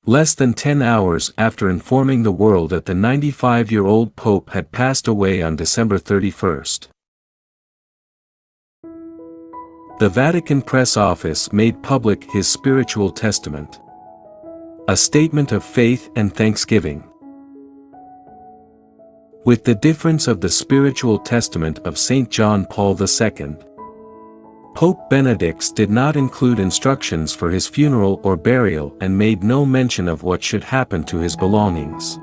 less than 10 hours after informing the world that the 95-year-old Pope had passed away on December 31st. The Vatican Press Office made public his spiritual testament. A statement of faith and thanksgiving. With the difference of the spiritual testament of St. John Paul II, Pope Benedict did not include instructions for his funeral or burial and made no mention of what should happen to his belongings.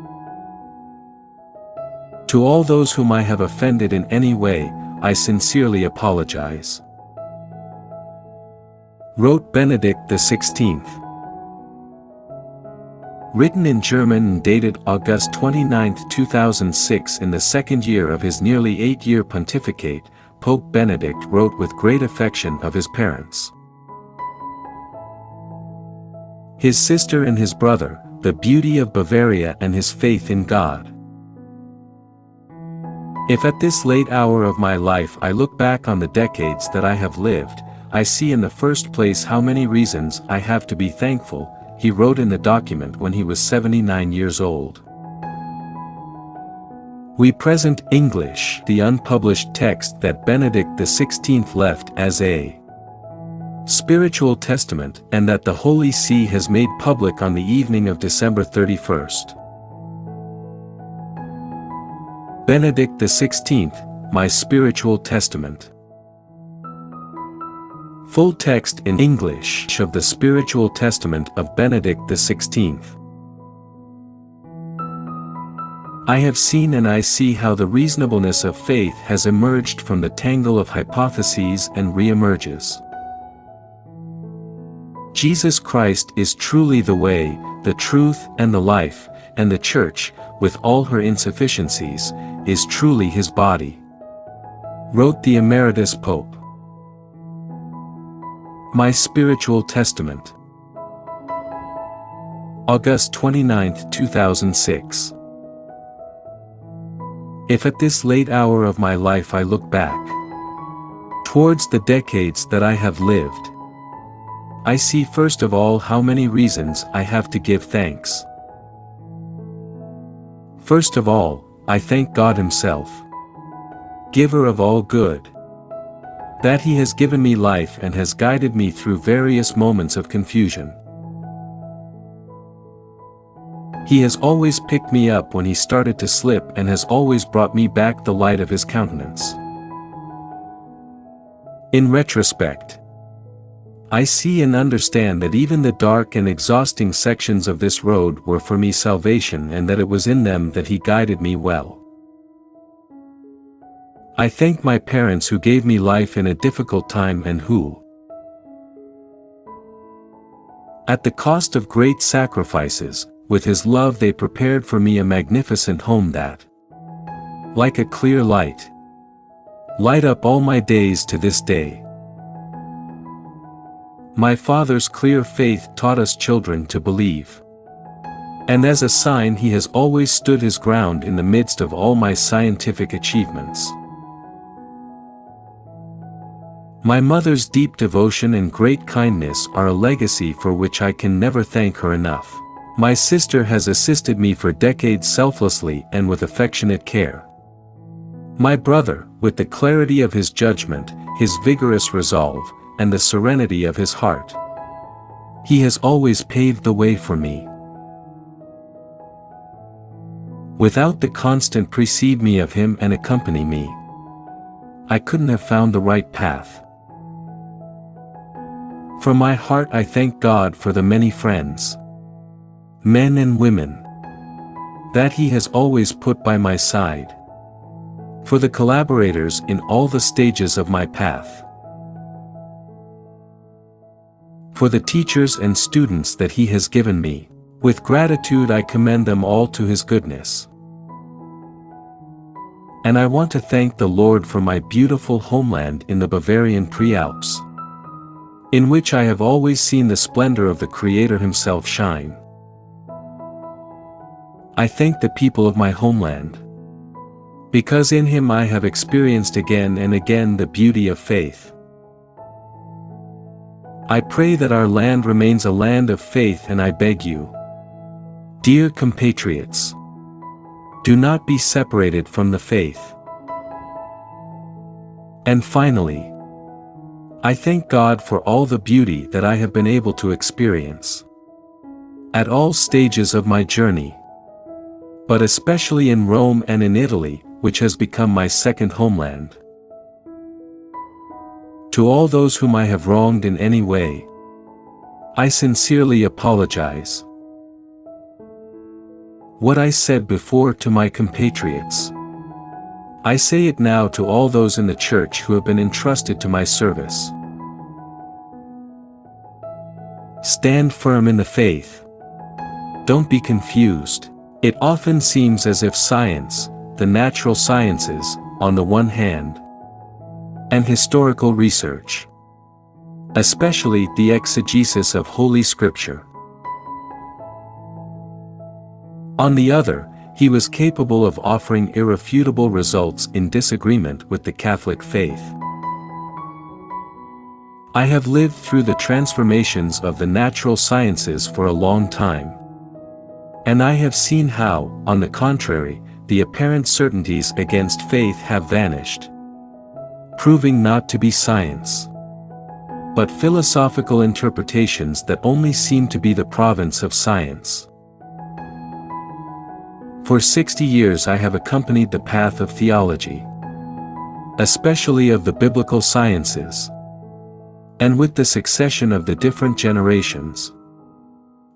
To all those whom I have offended in any way, I sincerely apologize. Wrote Benedict XVI. Written in German and dated August 29, 2006 in the second year of his nearly 8-year pontificate, Pope Benedict wrote with great affection of his parents, his sister and his brother, the beauty of Bavaria and his faith in God. If at this late hour of my life I look back on the decades that I have lived, I see in the first place how many reasons I have to be thankful, he wrote in the document when he was 79 years old. We present English the unpublished text that Benedict XVI left as a spiritual testament and that the Holy See has made public on the evening of December 31st. Benedict XVI, my spiritual testament. Full text in English of the Spiritual Testament of Benedict XVI. I have seen and I see how the reasonableness of faith has emerged from the tangle of hypotheses and re-emerges. Jesus Christ is truly the way, the truth and the life, and the Church, with all her insufficiencies, is truly his body. Wrote the Emeritus Pope. My Spiritual Testament. August 29, 2006. If at this late hour of my life I look back towards the decades that I have lived, I see first of all how many reasons I have to give thanks. First of all, I thank God Himself, giver of all good, that He has given me life and has guided me through various moments of confusion. He has always picked me up when He started to slip and has always brought me back the light of His countenance. In retrospect, I see and understand that even the dark and exhausting sections of this road were for me salvation and that it was in them that He guided me well. I thank my parents who gave me life in a difficult time and who, at the cost of great sacrifices, with His love they prepared for me a magnificent home that, like a clear light, light up all my days to this day. My father's clear faith taught us children to believe. And as a sign he has always stood his ground in the midst of all my scientific achievements. My mother's deep devotion and great kindness are a legacy for which I can never thank her enough. My sister has assisted me for decades selflessly and with affectionate care. My brother, with the clarity of his judgment, his vigorous resolve, and the serenity of his heart, he has always paved the way for me. Without the constant precede me of him and accompany me, I couldn't have found the right path. From my heart I thank God for the many friends, men and women, that He has always put by my side, for the collaborators in all the stages of my path, for the teachers and students that He has given me. With gratitude I commend them all to His goodness. And I want to thank the Lord for my beautiful homeland in the Bavarian Prealps, in which I have always seen the splendor of the Creator Himself shine. I thank the people of my homeland, because in Him I have experienced again and again the beauty of faith. I pray that our land remains a land of faith, and I beg you, Dear compatriots, do not be separated from the faith. And finally, I thank God for all the beauty that I have been able to experience at all stages of my journey, but especially in Rome and in Italy, which has become my second homeland. To all those whom I have wronged in any way, I sincerely apologize. What I said before to my compatriots, I say it now to all those in the church who have been entrusted to my service. Stand firm in the faith. Don't be confused. It often seems as if science, the natural sciences, on the one hand, and historical research, especially the exegesis of Holy Scripture, on the other, he was capable of offering irrefutable results in disagreement with the Catholic faith. I have lived through the transformations of the natural sciences for a long time, and I have seen how, on the contrary, the apparent certainties against faith have vanished, proving not to be science, but philosophical interpretations that only seem to be the province of science. For 60 years I have accompanied the path of theology, especially of the biblical sciences, and with the succession of the different generations,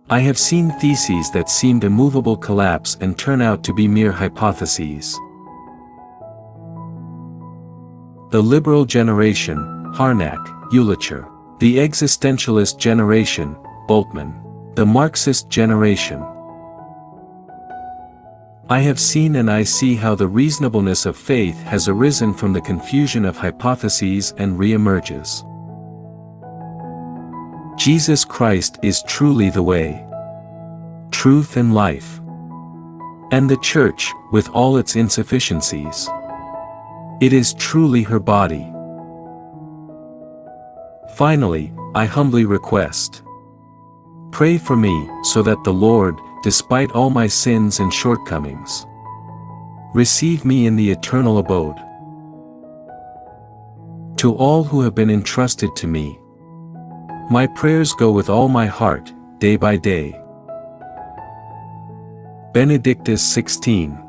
I have seen theses that seemed immovable collapse and turn out to be mere hypotheses. The liberal generation, Harnack, Ullicher; the existentialist generation, Bultmann; the Marxist generation. I have seen and I see how the reasonableness of faith has arisen from the confusion of hypotheses and re-emerges. Jesus Christ is truly the way, truth and life. And the Church, with all its insufficiencies, it is truly her body. Finally, I humbly request, pray for me, so that the Lord, despite all my sins and shortcomings, receive me in the eternal abode. To all who have been entrusted to me, my prayers go with all my heart, day by day. Benedictus XVI.